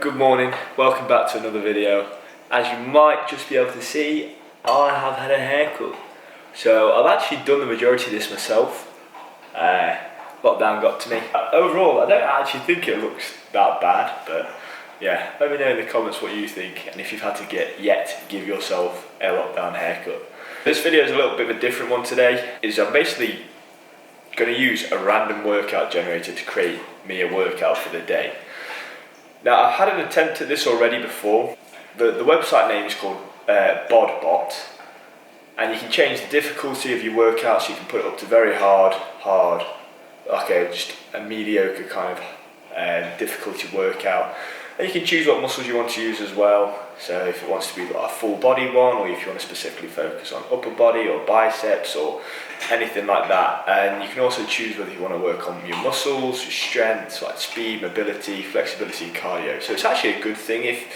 Good morning, welcome back to another video. As you might just be able to see, I have had a haircut. So I've actually done the majority of this myself. Lockdown got to me. Overall, I don't actually think it looks that bad, but yeah, let me know in the comments what you think and if you've had to give yourself a lockdown haircut. This video is a little bit of a different one today. I'm basically going to use a random workout generator to create me a workout for the day. Now, I've had an attempt at this already before. The website name is called BODbot, and you can change the difficulty of your workout, so you can put it up to very hard, okay, just a mediocre kind of difficulty workout. And you can choose what muscles you want to use as well. So if it wants to be like a full body one, or if you want to specifically focus on upper body or biceps or anything like that. And you can also choose whether you want to work on your muscles, your strength, like speed, mobility, flexibility, and cardio. So it's actually a good thing if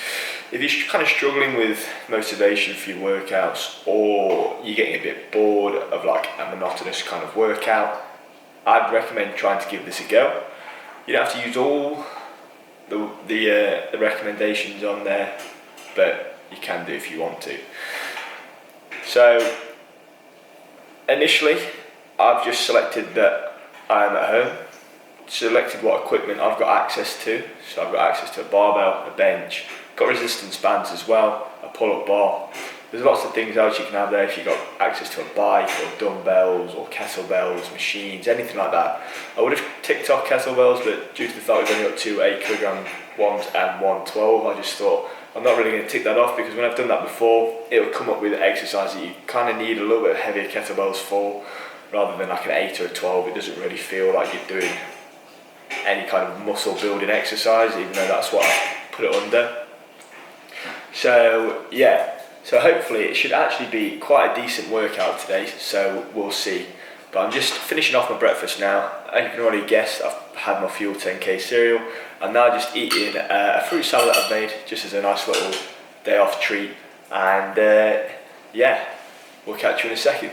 you're kind of struggling with motivation for your workouts, or you're getting a bit bored of like a monotonous kind of workout. I'd recommend trying to give this a go. You don't have to use all the recommendations on there, but you can do if you want to. So initially I've just selected that I'm at home, selected what equipment I've got access to. So I've got access to a barbell, a bench, got resistance bands as well, a pull-up bar. There's lots of things else you can have there if you've got access to a bike or dumbbells or kettlebells, machines, anything like that. I would have ticked off kettlebells, but due to the fact we've only got two 8 kilogram ones and 112, I just thought I'm not really going to tick that off, because when I've done that before, it will come up with exercise that you kind of need a little bit heavier kettlebells for, rather than like an 8 or a 12. It doesn't really feel like you're doing any kind of muscle building exercise, even though that's what I put it under. So yeah. So hopefully it should actually be quite a decent workout today, so we'll see. But I'm just finishing off my breakfast now. As you can already guess, I've had my Fuel 10K cereal. I'm now just eating a fruit salad that I've made, just as a nice little day off treat. And yeah, we'll catch you in a second.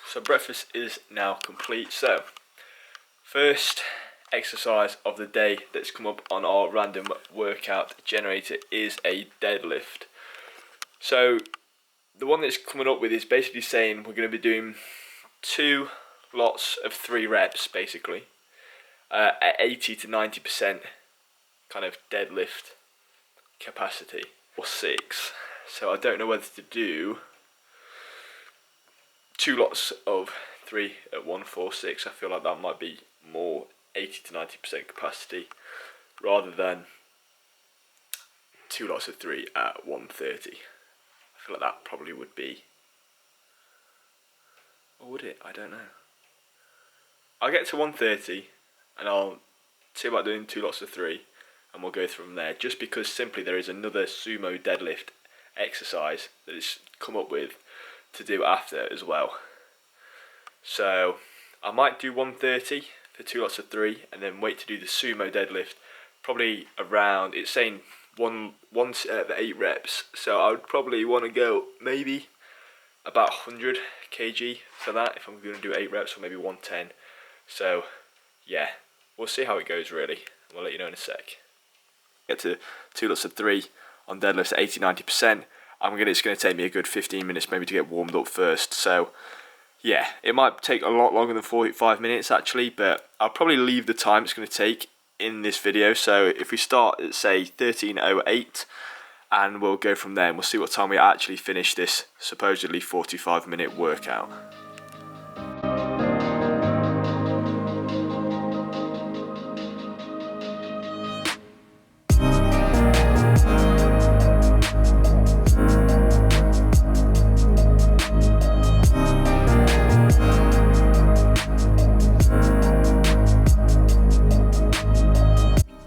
So breakfast is now complete. So first exercise of the day that's come up on our random workout generator is a deadlift. So the one that's coming up with is basically saying we're going to be doing 2 lots of 3 reps basically at 80 to 90% kind of deadlift capacity, or 6. So I don't know whether to do 2 lots of 3 at 146. I feel like that might be more 80 to 90% capacity, rather than 2 lots of 3 at 130. I feel like that probably would be, or would it? I don't know. I'll get to 130 and I'll see about doing 2 lots of 3, and we'll go from there, just because simply there is another sumo deadlift exercise that it's come up with to do after as well. So I might do 130 for 2 lots of 3, and then wait to do the sumo deadlift probably around, it's saying one set of 8 reps, so I would probably want to go maybe about 100 kg for that if I'm going to do 8 reps, or maybe 110. So yeah, we'll see how it goes really. We'll let you know in a sec. Get to 2 lots of 3 on deadlifts at 80-90%. It's going to take me a good 15 minutes maybe to get warmed up first. So yeah, it might take a lot longer than 45 minutes actually, but I'll probably leave the time it's going to take in this video. So if we start at say 13:08, and we'll go from there, and we'll see what time we actually finish this supposedly 45-minute workout.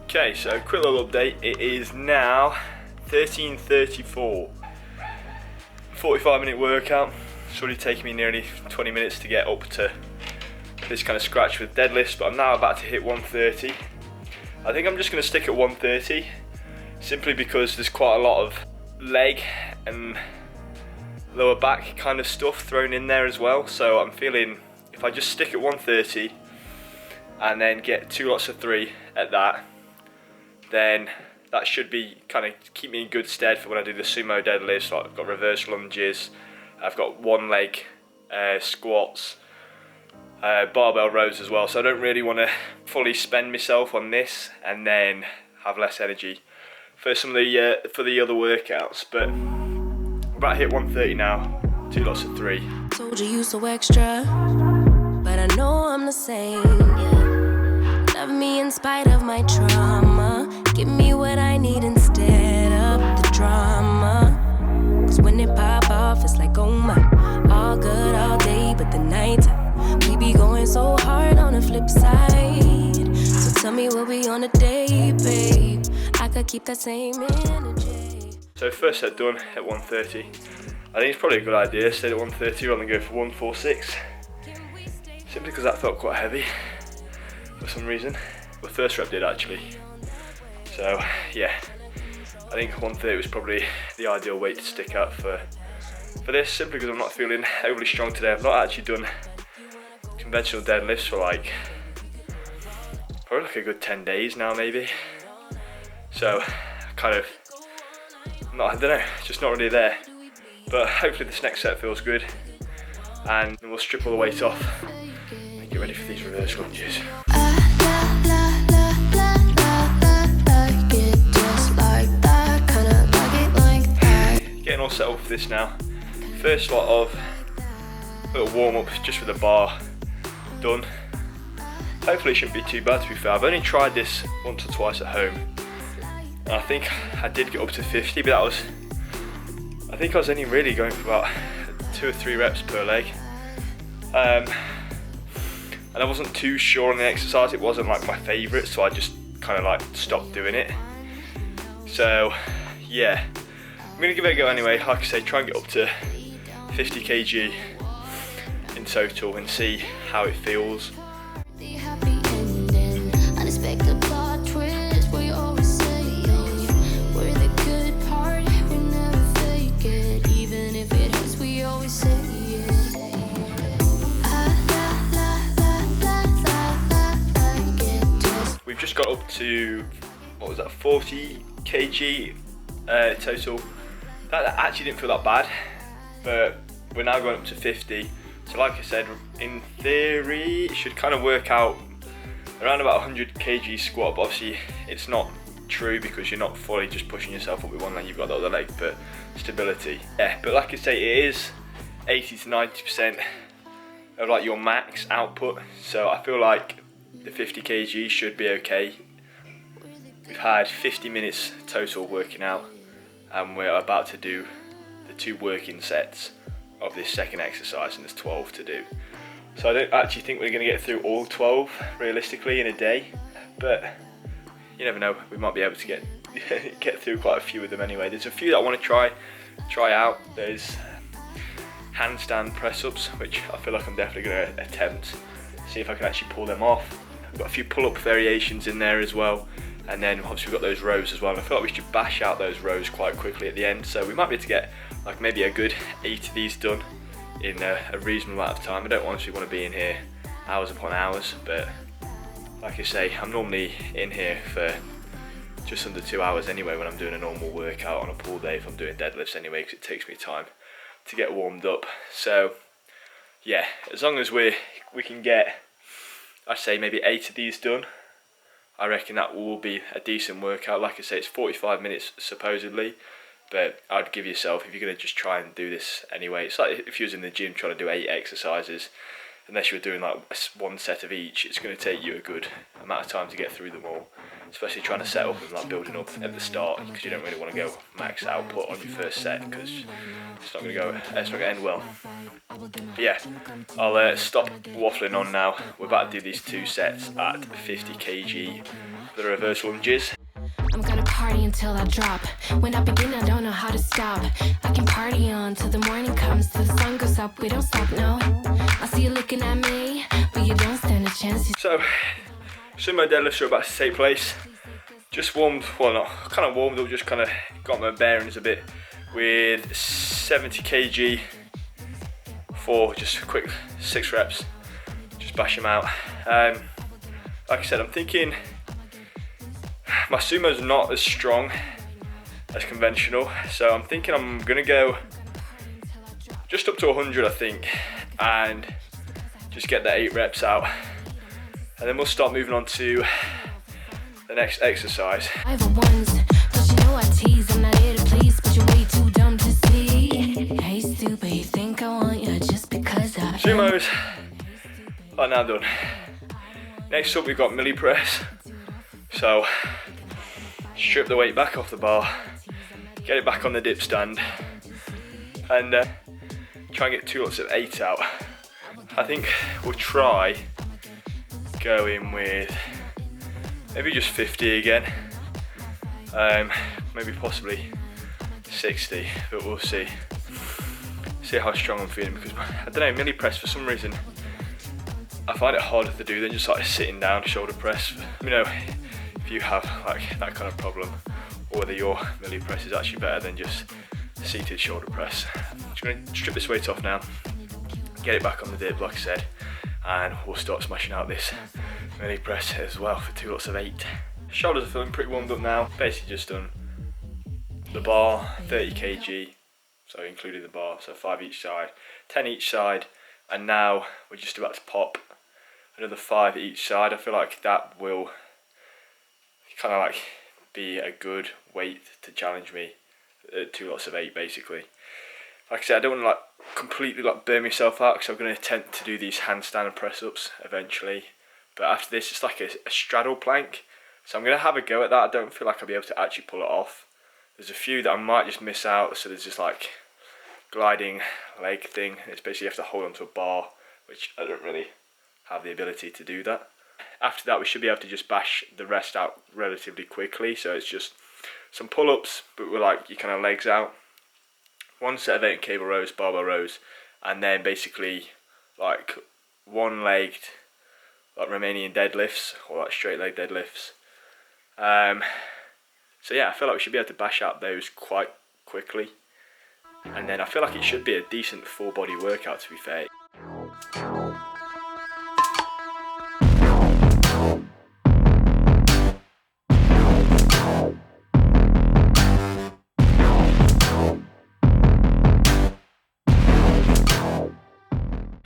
Okay, so quick little update. It is now 13:34. 45-minute workout. It's already taken me nearly 20 minutes to get up to this kind of scratch with deadlifts, but I'm now about to hit 130. I think I'm just going to stick at 130, simply because there's quite a lot of leg and lower back kind of stuff thrown in there as well. So I'm feeling if I just stick at 130 and then get 2 lots of 3 at that, then that should be kind of keep me in good stead for when I do the sumo deadlifts. Like I've got reverse lunges, I've got one leg squats, barbell rows as well. So I don't really want to fully spend myself on this and then have less energy for some of the for the other workouts. But we're about to hit 130 now, 2 lots of 3. Told you so extra, but I know I'm the same. Yeah. Love me in spite of my trauma. Give me what I need instead of the drama. Cause when it pop off, it's like, oh my, all good all day, but the night we be going so hard on the flip side. So tell me what we on a day, babe. I could keep that same energy. So first set done at 130. I think it's probably a good idea to stay at 130 rather than go for 146. Simply because that felt quite heavy for some reason. The first rep did actually. So yeah, I think 130 was probably the ideal weight to stick at for this, simply because I'm not feeling overly strong today. I've not actually done conventional deadlifts for probably like a good 10 days now maybe. So kind of, I don't know, just not really there. But hopefully this next set feels good and we'll strip all the weight off and get ready for these reverse lunges. Getting all set up for this now. First lot of little warm up just with the bar done. Hopefully it shouldn't be too bad, to be fair. I've only tried this once or twice at home. And I think I did get up to 50, but I think I was only really going for about 2 or 3 reps per leg. And I wasn't too sure on the exercise. It wasn't like my favourite, so I just kind of like stopped doing it. So yeah, I'm gonna give it a go anyway. Like I say, try and get up to 50 kg in total and see how it feels. We've just got up to, what was that, 40 kg total. That actually didn't feel that bad, but we're now going up to 50. So like I said, in theory, it should kind of work out around about 100 kg squat, but obviously it's not true because you're not fully just pushing yourself up with one leg, you've got the other leg for stability. Yeah, but like I say, it is 80 to 90% of like your max output, so I feel like the 50 kg should be okay. We've had 50 minutes total working out and we're about to do the 2 working sets of this second exercise, and there's 12 to do. So I don't actually think we're going to get through all 12 realistically in a day, but you never know, we might be able to get through quite a few of them anyway. There's a few that I want to try out. There's handstand press-ups, which I feel like I'm definitely going to attempt, see if I can actually pull them off. I've got a few pull-up variations in there as well, and then obviously we've got those rows as well, and I feel like we should bash out those rows quite quickly at the end, so we might be able to get like maybe a good 8 of these done in a reasonable amount of time. I don't honestly want to be in here hours upon hours, but like I say, I'm normally in here for just under 2 hours anyway when I'm doing a normal workout on a pool day, if I'm doing deadlifts anyway, because it takes me time to get warmed up. So yeah, as long as we can get, I'd say maybe 8 of these done, I reckon that will be a decent workout. Like I say, it's 45 minutes supposedly, but I'd give yourself, if you're going to just try and do this anyway, it's like if you was in the gym trying to do 8 exercises, unless you were doing like 1 set of each, it's going to take you a good amount of time to get through them all, especially trying to set up and like building up at the start, because you don't really want to go max output on your first set, because it's not going to end well. But yeah, I'll stop waffling on now. We're about to do these 2 sets at 50 kg for the reverse lunges. I'm gonna party until I drop. When I begin, I don't know how to stop. I can party on till the morning comes, till the sun goes up. We don't stop, no. I see you looking at me, but you don't stand a chance. So, sumo deadlifts are about to take place. Just warmed, well not, kind of warmed up, just kind of got my bearings a bit with 70 kg for just a quick 6 reps. Just bash them out. Like I said, I'm thinking my sumo's not as strong as conventional, so I'm thinking I'm gonna go just up to 100, I think, and just get the 8 reps out, and then we'll start moving on to the next exercise. Sumos are now done. Next up we've got milli press. So strip the weight back off the bar, get it back on the dip stand, and try and get 2 lots of 8 out. I think we'll try going with maybe just 50 again, maybe possibly 60, but we'll see how strong I'm feeling, because I don't know, milli press for some reason I find it harder to do than just like sitting down shoulder press. You know, if you have like that kind of problem, or whether your milli press is actually better than just seated shoulder press. I'm just going to strip this weight off now, get it back on the dip like I said, and we'll start smashing out this milli press as well for 2 lots of 8. Shoulders are feeling pretty warmed up now. Basically just done the bar, 30 kg, so including the bar, so 5 each side, 10 each side, and now we're just about to pop another 5 each side. I feel like that will kind of like be a good weight to challenge me at 2 lots of 8 basically. Like I said, I don't want to like completely like burn myself out, because I'm going to attempt to do these handstand and press ups eventually, but after this it's like a straddle plank, so I'm going to have a go at that. I don't feel like I'll be able to actually pull it off. There's a few that I might just miss out, so there's just like gliding leg thing. It's basically you have to hold onto a bar, which I don't really have the ability to do that. After that we should be able to just bash the rest out relatively quickly, so it's just some pull-ups but with like your kind of legs out, 1 set of 8 cable rows, barbell rows, and then basically like 1-legged like Romanian deadlifts, or like straight leg deadlifts. So yeah, I feel like we should be able to bash out those quite quickly, and then I feel like it should be a decent full body workout, to be fair.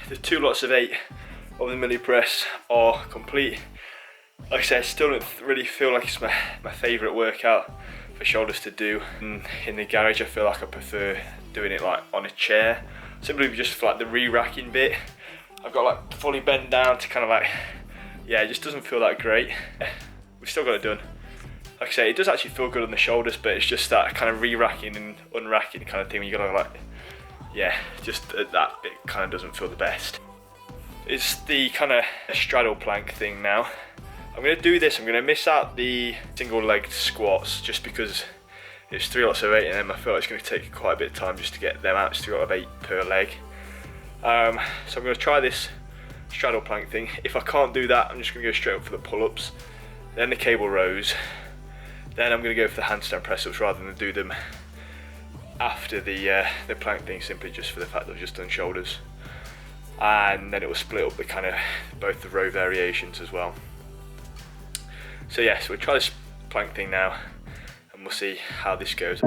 The 2 lots of 8 of the milli press are complete. Like I said, I still don't really feel like it's my favourite workout for shoulders to do. In the garage I feel like I prefer doing it like on a chair, simply just for like the re-racking bit. I've got like fully bent down to kind of like, yeah, it just doesn't feel that great. We've still got it done. Like I say, it does actually feel good on the shoulders, but it's just that kind of re-racking and unracking kind of thing when you gotta like, yeah, just that bit kind of doesn't feel the best. It's the kind of straddle plank thing now. I'm going to do this, I'm going to miss out the single legged squats just because it's 3 lots of 8 and then I feel like it's going to take quite a bit of time just to get them out. It's 3 lots of 8 per leg. So I'm going to try this straddle plank thing. If I can't do that, I'm just going to go straight up for the pull-ups, then the cable rows, then I'm going to go for the handstand press-ups rather than do them after the plank thing, simply just for the fact that I've just done shoulders. And then it will split up the kind of both the row variations as well. So yeah, so we'll try this plank thing now and we'll see how this goes.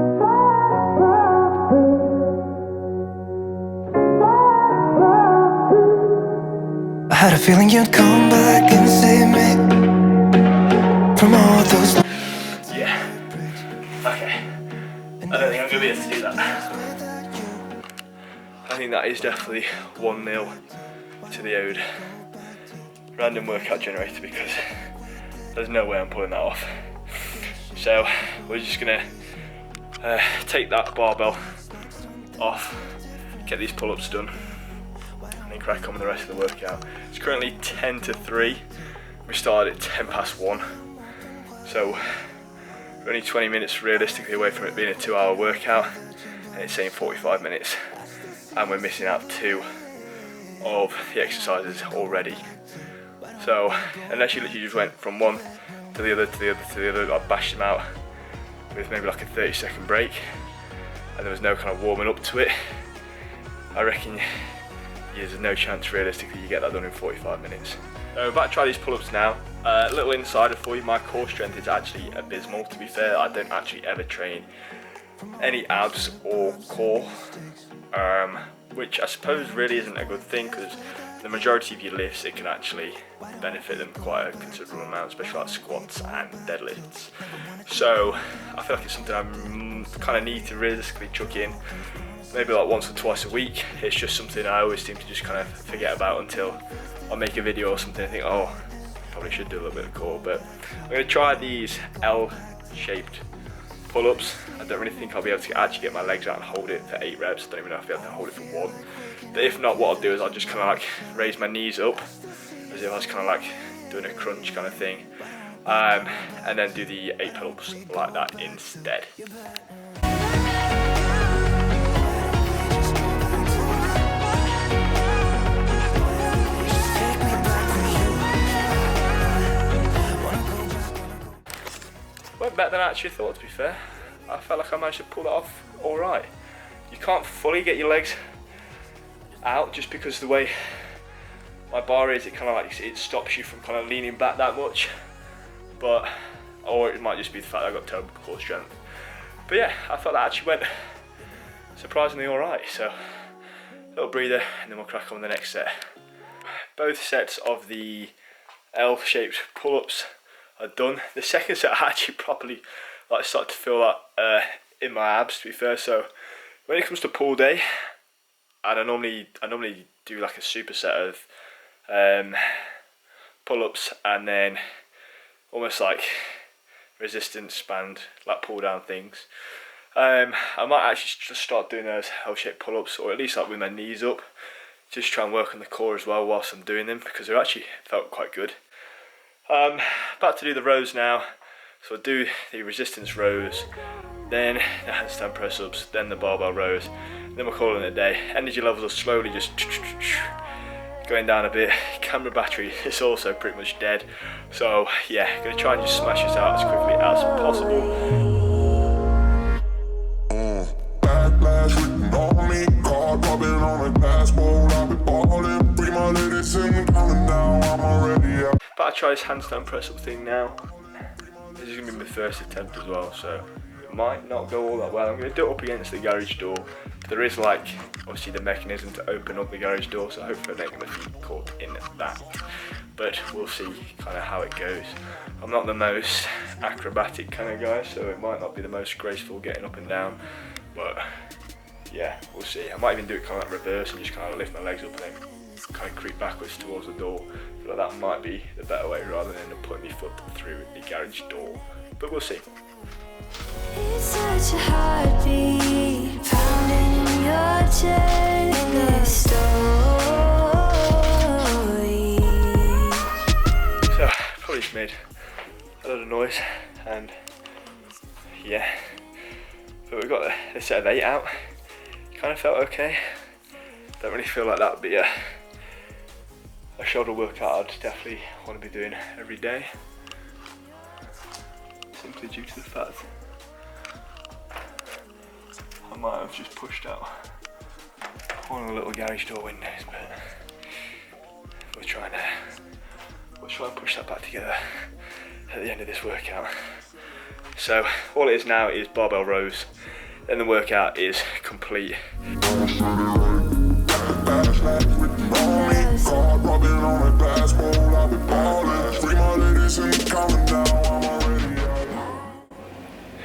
I had a feeling you'd come back and save me from all those. Yeah. Okay. I don't think I'm gonna be able to do that. I think that is definitely 1-0 to the ode random workout generator, because there's no way I'm pulling that off. So we're just gonna take that barbell off, get these pull-ups done, and then crack on with the rest of the workout. It's currently 10 to 3. We started at 10 past 1. So we're only 20 minutes realistically away from it being a 2-hour workout, and it's saying 45 minutes. And we're missing out 2 of the exercises already. So unless you literally just went from one to the other to the other to the other, like bashed them out with maybe like a 30-second break, and there was no kind of warming up to it, I reckon there's no chance realistically you get that done in 45 minutes. So we're about to try these pull-ups now. Little insider for you, my core strength is actually abysmal. To be fair, I don't actually ever train any abs or core, which I suppose really isn't a good thing, because the majority of your lifts, it can actually benefit them quite a considerable amount, especially like squats and deadlifts. So I feel like it's something I kind of need to realistically chuck in, maybe like once or twice a week. It's just something I always seem to just kind of forget about until I make a video or something. I think, oh, probably should do a little bit of core. But I'm going to try these L-shaped pull-ups. I don't really think I'll be able to actually get my legs out and hold it for 8 reps. I don't even know if I'll be able to hold it for 1. But if not, what I'll do is I'll just kind of like raise my knees up as if I was kind of like doing a crunch kind of thing, and then do the 8 pull-ups like that instead. Went better than I actually thought, to be fair. I felt like I managed to pull that off alright. You can't fully get your legs out just because the way my bar is, it kind of like, it stops you from kind of leaning back that much. But, or it might just be the fact that I got terrible core strength. But yeah, I thought that actually went surprisingly alright. So, little breather and then we'll crack on with the next set. Both sets of the L-shaped pull-ups are done. The second set I actually properly like started to feel that in my abs, to be fair. So when it comes to pull day, and I normally do like a superset of pull-ups and then almost like resistance band, like pull down things. I might actually just start doing those L-shaped pull-ups, or at least like with my knees up, just try and work on the core as well whilst I'm doing them, because they actually felt quite good. About to do the rows now, so I'll do the resistance rows, then the handstand press ups, then the barbell rows, then we're calling it a day. Energy levels are slowly just going down a bit. Camera battery is also pretty much dead, so yeah, gonna try and just smash this out as quickly as possible. But I try this handstand press up thing now. This is going to be my first attempt as well, so it might not go all that well. I'm going to do it up against the garage door. There is like, obviously the mechanism to open up the garage door, so hopefully I don't get my feet caught in that. But we'll see kind of how it goes. I'm not the most acrobatic kind of guy, so it might not be the most graceful getting up and down. But yeah, we'll see. I might even do it kind of like reverse and just kind of lift my legs up and then kind of creep backwards towards the door. I feel like that might be the better way rather than end up putting my foot through the garage door. But we'll see. It's such a heartbeat pounding in your chest. This story. So probably just made a lot of noise, and yeah. But we got the set of 8 out. Kind of felt okay. Don't really feel like that would be a shoulder workout I'd definitely want to be doing every day. Simply due to the fact I might have just pushed out one of the little garage door windows, but we'll try and push that back together at the end of this workout. So all it is now is barbell rows, then the workout is complete.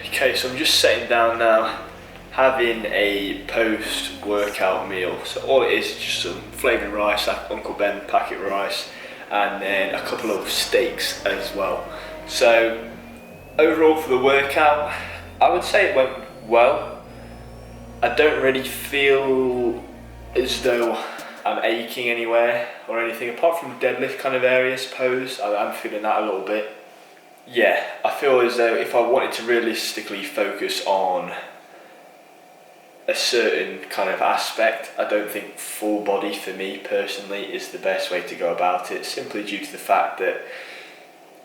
Okay, so I'm just sitting down now, having a post-workout meal. So all it is just some flavoured rice, like Uncle Ben packet rice, and then a couple of steaks as well. So overall for the workout, I would say it went well. I don't really feel as though I'm aching anywhere or anything, apart from the deadlift kind of area, I suppose. I'm feeling that a little bit. Yeah, I feel as though if I wanted to realistically focus on a certain kind of aspect, I don't think full body for me personally is the best way to go about it, simply due to the fact that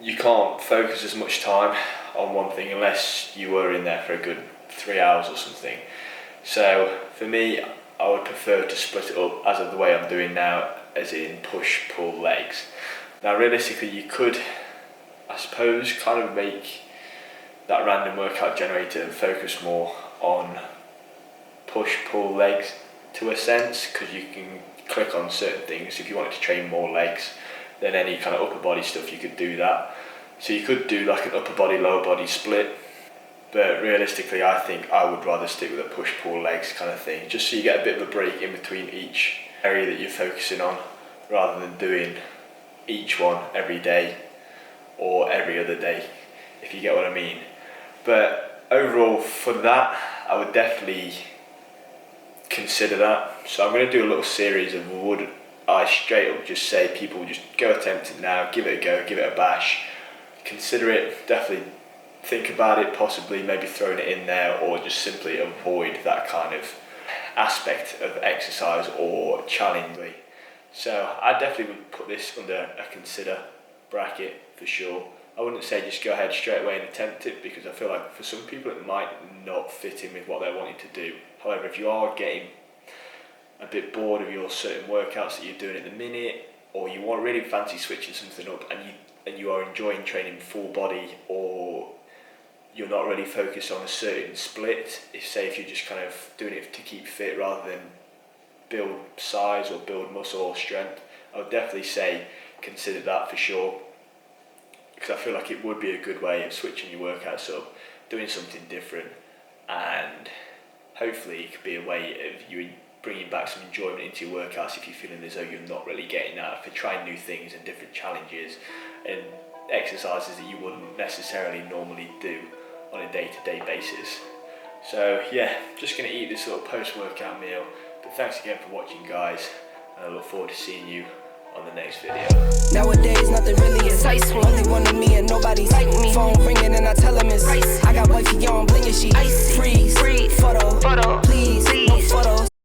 you can't focus as much time on one thing unless you were in there for a good 3 hours or something. So for me, I would prefer to split it up as of the way I'm doing now, as in push, pull, legs. Now realistically you could I suppose, kind of make that random workout generator focus more on push-pull legs to a sense, because you can click on certain things. If you wanted to train more legs than any kind of upper body stuff, you could do that. So you could do like an upper body, lower body split, but realistically I think I would rather stick with a push-pull legs kind of thing, just so you get a bit of a break in between each area that you're focusing on, rather than doing each one every day or every other day, if you get what I mean. But overall for that, I would definitely consider that. So I'm going to do a little series of would I straight up just say people just go attempt it now, give it a go, give it a bash, consider it, definitely think about it, possibly maybe throwing it in there, or just simply avoid that kind of aspect of exercise or challenge. So I definitely would put this under a consider bracket for sure. I wouldn't say just go ahead straight away and attempt it, because I feel like for some people it might not fit in with what they're wanting to do. However, if you are getting a bit bored of your certain workouts that you're doing at the minute, or you want really fancy switching something up and you are enjoying training full body, or you're not really focused on a certain split, if you're just kind of doing it to keep fit rather than build size or build muscle or strength, I would definitely say consider that for sure, because I feel like it would be a good way of switching your workouts up, doing something different, and hopefully it could be a way of you bringing back some enjoyment into your workouts if you're feeling as though you're not really getting that, for trying new things and different challenges and exercises that you wouldn't necessarily normally do on a day-to-day basis. So yeah, just going to eat this little post-workout meal, but thanks again for watching guys, and I look forward to seeing you on the next video. Nowadays nothing really excites me. Only one of me and nobody's like me. Phone ringing and I tell him it's ice. I got wifey on bling and she ice.